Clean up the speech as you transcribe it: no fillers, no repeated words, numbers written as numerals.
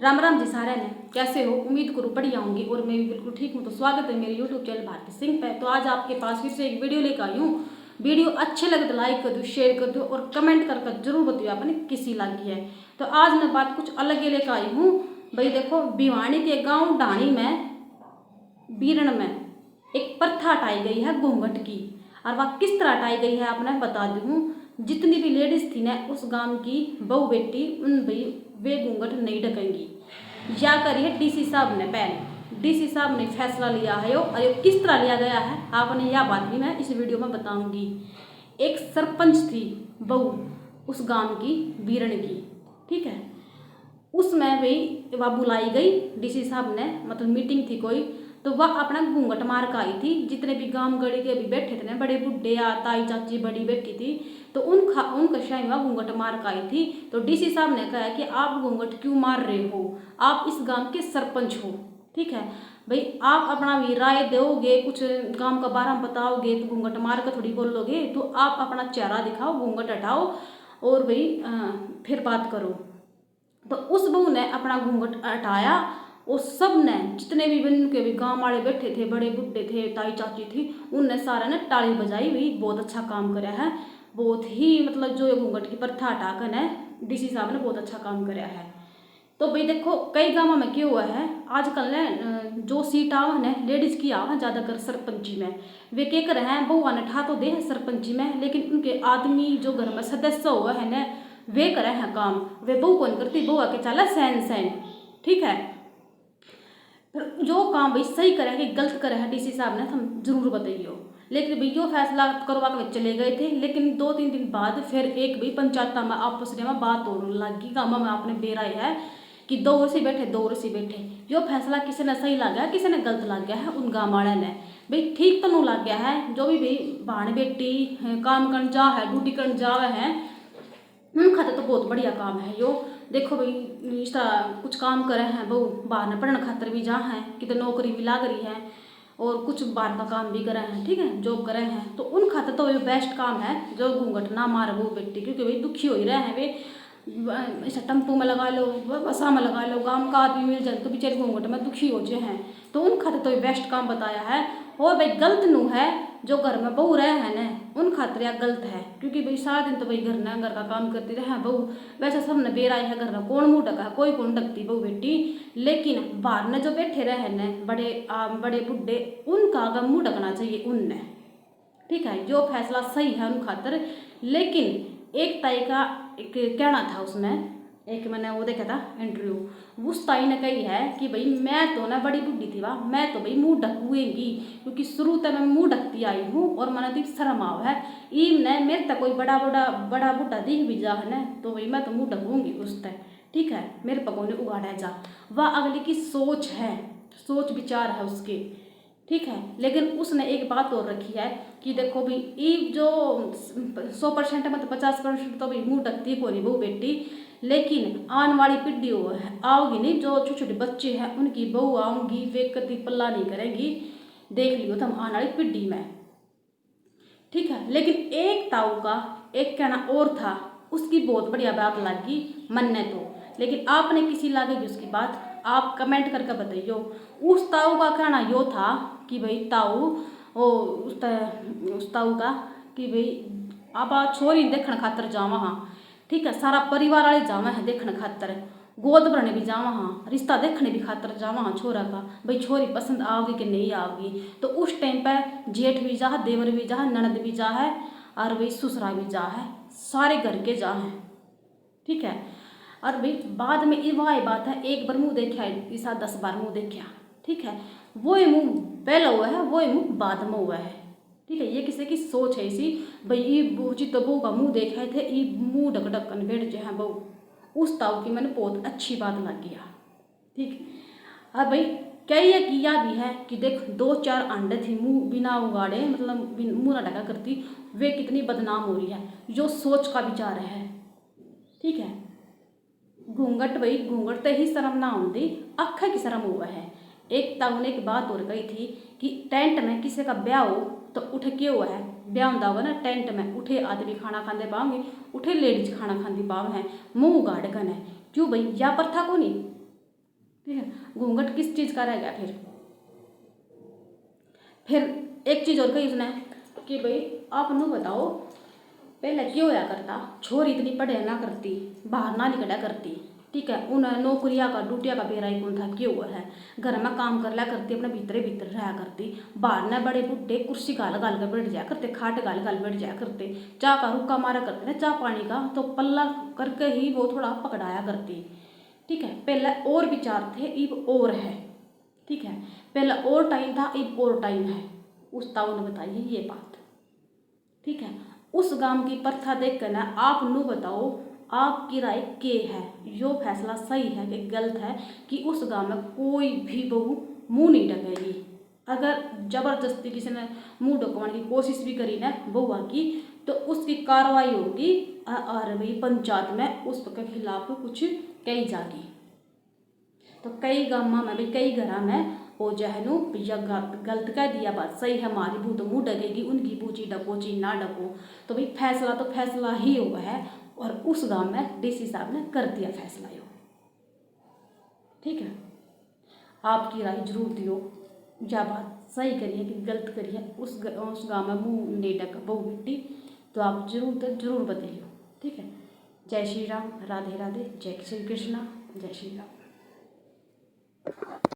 राम राम जी सारे ने कैसे हो। उम्मीद करूँ बढ़िया होंगी और मैं भी बिल्कुल ठीक हूँ। तो स्वागत है मेरे यूट्यूब चैनल भारती सिंह पे। तो आज आपके पास फिर से एक वीडियो लेकर आई हूँ। वीडियो अच्छे लगे तो लाइक कर दो, शेयर कर दो और कमेंट करके जरूर बताइए आपने किसी लगी है। तो आज मैं बात कुछ अलग ही लेकर आई हूँ। भाई देखो, भिवानी के गाँव ढाणी में बीरण में एक प्रथा हटाई गई है घूंघट की। और वह किस तरह हटाई गई है आपने बता दूँ। जितनी भी लेडीज थी ना उस गांव की बहू बेटी, उन भाई वे घूंघट नहीं ढकेंगी। या करिए डीसी साहब ने, पहले डीसी साहब ने फैसला लिया है और ये किस तरह लिया गया है आपने यह बात भी मैं इस वीडियो में बताऊंगी। एक सरपंच थी बहू उस गांव की बीरण की, ठीक है। उसमें भाई वह बुलाई गई डीसी साहब ने, मतलब मीटिंग थी कोई, तो वह अपना घूंघट मार कर आई थी। जितने भी गांव गड़ी के भी बैठे थे ना, बड़े बुढ़े या ताई चाची बड़ी बैठी थी, तो उनका शाही वह घूंघट मार कर आई थी। तो डीसी साहब ने कहा कि आप घूंघट क्यों मार रहे हो, आप इस गांव के सरपंच हो, ठीक है भाई। आप अपना भी राय दोगे, कुछ गांव का बारे में बताओगे, तो घूंघट मार कर थोड़ी बोलोगे। तो आप अपना चेहरा दिखाओ, घूंघट हटाओ और भाई फिर बात करो। तो उस बहू ने अपना घूंघट हटाया और सब ने, जितने भी उनके भी गांव वाले बैठे थे, बड़े बुढ़े थे, ताई चाची थी, उनने सारे ने ताली बजाई। भाई बहुत अच्छा काम कराया है, बहुत ही मतलब जो घूंघट की प्रथा हटाकर है डीसी साहब ने बहुत अच्छा काम कराया है। तो भाई देखो, कई गाँवों में क्या हुआ है आजकल ने, जो सीट आवा है लेडीज की आवा ज़्यादातर सरपंची में, वे क्या कर रहे हैं बहू ने ठा तो दे है सरपंची में, लेकिन उनके आदमी जो घर में सदस्य हुआ है ना वे करे हैं काम, वे बहू कौन करती, बहू आके चला सैन सैन, ठीक है। फिर जो काम भाई सही करे कि गलत करे है डीसी साहब ने, हम जरूर बताइए। लेकिन भाई यो फैसला करवा के चले गए थे, लेकिन 2-3 दिन बाद फिर एक भाई पंचायत में आपस में बात होने लगी। गाँव में आपने बेराई है कि दो वर्षी बैठे यो फैसला किसी ने सही लग गया, किसी ने गलत लग गया है। उन गाँव वाले ने भाई ठीक तो नहीं लग गया है। जो भी भाई भाण बेटी काम कर जा है, ड्यूटी कर जावे है, उन खाते तो बहुत बढ़िया काम है यो। देखो भाई इस कुछ काम करे हैं वो, बाहर न पढ़ने खातर भी जा हैं, कितने नौकरी भी लाग रही है और कुछ बाहर का काम भी करे हैं, ठीक है, जॉब करे हैं। तो उन खाते तो ये बेस्ट काम है जो घूंघट ना मारे वो बेटी, क्योंकि भाई दुखी हो ही रहे हैं वे। ऐसा टम्पू में लगा लो, बसा में लगा लो, गाँव का आदमी मिल जाए तो बेचारे घूंघट में दुखी हो जाए हैं। तो उन खाते तो ये बेस्ट काम बताया है। और भाई गलत नू है जो घर में बहू रहे हैं ना उन खातर या गलत है, क्योंकि भाई सारा दिन तो भाई घर का काम करती रहे हैं बहू। वैसे सब ने बेराई है घर में, कौन मुँह ढका है, कोई कौन ढकती बहू बेटी। लेकिन बाहर ने जो बैठे रहे हैं बड़े बुढ़े, उनका अगर मुँह ढकना चाहिए उनने, ठीक है, जो फैसला सही है उन खातर। लेकिन एक ताई का एक कहना था उसमें, एक मैंने वो देखा था इंटरव्यू, उस ताई ने कही है कि भाई मैं तो ना बड़ी बुढ़ी थी वाह, मैं तो भाई मुँह ढकूंगी, क्योंकि शुरू तक मैं मुँह ढकती आई हूँ और मैंने तो शर्म आव है। ईम ने मेरे तक कोई बड़ा बुढ़ा दिख भी जा है ना तो भाई मैं तो मुँह ढकूंगी उस तक, ठीक है, मेरे पकौने उगाड़ा जा। वह अगले की सोच है, सोच विचार है उसके, ठीक है। लेकिन उसने एक बात और रखी है कि देखो भाई ये जो 100% मतलब 50% तो भाई मुँह ढकती को नहीं बहू बेटी, लेकिन आने वाली पीढ़ी आओगी नहीं, जो छोटे छोटे बच्चे हैं उनकी बहू आऊँगी, वे कभी पल्ला नहीं करेंगी, देख लियो तुम आने वाली पीढ़ी में, ठीक है। लेकिन एक ताऊ का एक कहना और था, उसकी बहुत बढ़िया बात लगी मनने तो, लेकिन आपने किसी लगेगी उसकी बात आप कमेंट करके बताइयो। उस ताऊ का कहना यो था कि भाई ताऊ उस ताऊ का कि भाई आप छोरी देखने खातर जावा हाँ, ठीक है, सारा परिवार वाले जावा है देखने खातर, गोद भरने भी जावा हाँ, रिश्ता देखने भी खातर जावा हाँ छोरा का, भाई छोरी पसंद आओगी कि नहीं आओगी। तो उस टाइम पर जेठ भी जा है, देवर भी जा है, ननद भी जा है और भाई ससुरा भी जा है, सारे घर के जा हैं, ठीक है। और भाई बाद में ये वह बात है, एक बार मुँह देखा है इसा 10 बार मुँह देखा, ठीक है। वो मुँह पहला हुआ है, वो मुँह बाद में हुआ है, ठीक है। ये किसी की सोच है इसी, भाई ये बूझी तो बहू का मुँह देखे थे, ये मुँह ढक ढक कर बैठ जाए बहू। उस ताऊ की मैंने बहुत अच्छी बात लग गया, ठीक। और भाई कई एक यह भी है कि देख 2-4 अंडे थी मुँह बिना उगाड़े, मतलब मुँह ना ढका करती, वे कितनी बदनाम हो रही है, जो सोच का विचार है, ठीक है। घूंघट भाई घूंघट तो ही शर्म ना आती, अक्खा की शर्म हुआ है। एक ताऊ ने एक बात और कही थी कि टेंट में किसी का ब्याह हो तो उठ के हुआ है, ब्याह होता होगा ना टेंट में, उठे आदमी खाना खाते पाओगे, उठे लेडीज खाना खाती पाओ है, मुँह उगाड़ गन है, क्यों भाई या प्रथा को नहीं, ठीक है। घूंघट किस चीज़ का रह गया फिर एक चीज़ और कही उसने कि भाई आप नु बताओ पहले क्यों होया करता, छोरी इतनी पढ़े ना करती, बाहर ना निकला करती, ठीक है, उन नौकरिया का ड्यूटिया का बेरा ही कौन था, क्यों हुआ है, घर में काम कर लिया करती, अपने भीतरे भीतर रहा करती, बाहर न बड़े बुढ़े कुर्सी गाल गाल कर बैठ जाया करते, खाट गाल गाल बैठ जाया करते, चाह का रुक्का मारा करते ना, चाह पानी का तो पल्ला करके ही वो थोड़ा पकड़ाया करती, ठीक है। पहले और विचार थे, अब और है, ठीक है। पहले और टाइम था, अब और टाइम है, उस ताऊ ने बताई ये बात, ठीक है। उस गांव की प्रथा देख कर ना आप नु बताओ आपकी राय के है, यो फैसला सही है कि गलत है कि उस गांव में कोई भी बहू मुंह नहीं ढकेगी। अगर जबरदस्ती किसी ने मुंह ढकवाने की कोशिश भी करी ना बहुआ की तो उसकी कार्रवाई होगी और भाई पंचायत में उसके खिलाफ कुछ कही जागी। तो कई गाँव में भी कई घर में वो जो है नु गलत कह दिया, बात सही है, हमारी बू तो मुँह ढकेगी, उनकी बूची डको ची ना डको, तो भाई फैसला तो फैसला ही हुआ है और उस गांव में डीसी साहब ने कर दिया फैसला यो, ठीक है। आपकी राय जरूर दियो, या बात सही करिए कि गलत करिए, उस गांव में मुँह नहीं ढका बहू बेटी, तो आप जरूर बताइए, ठीक है। जय श्री राम, राधे राधे, जय श्री कृष्णा, जय श्री राम।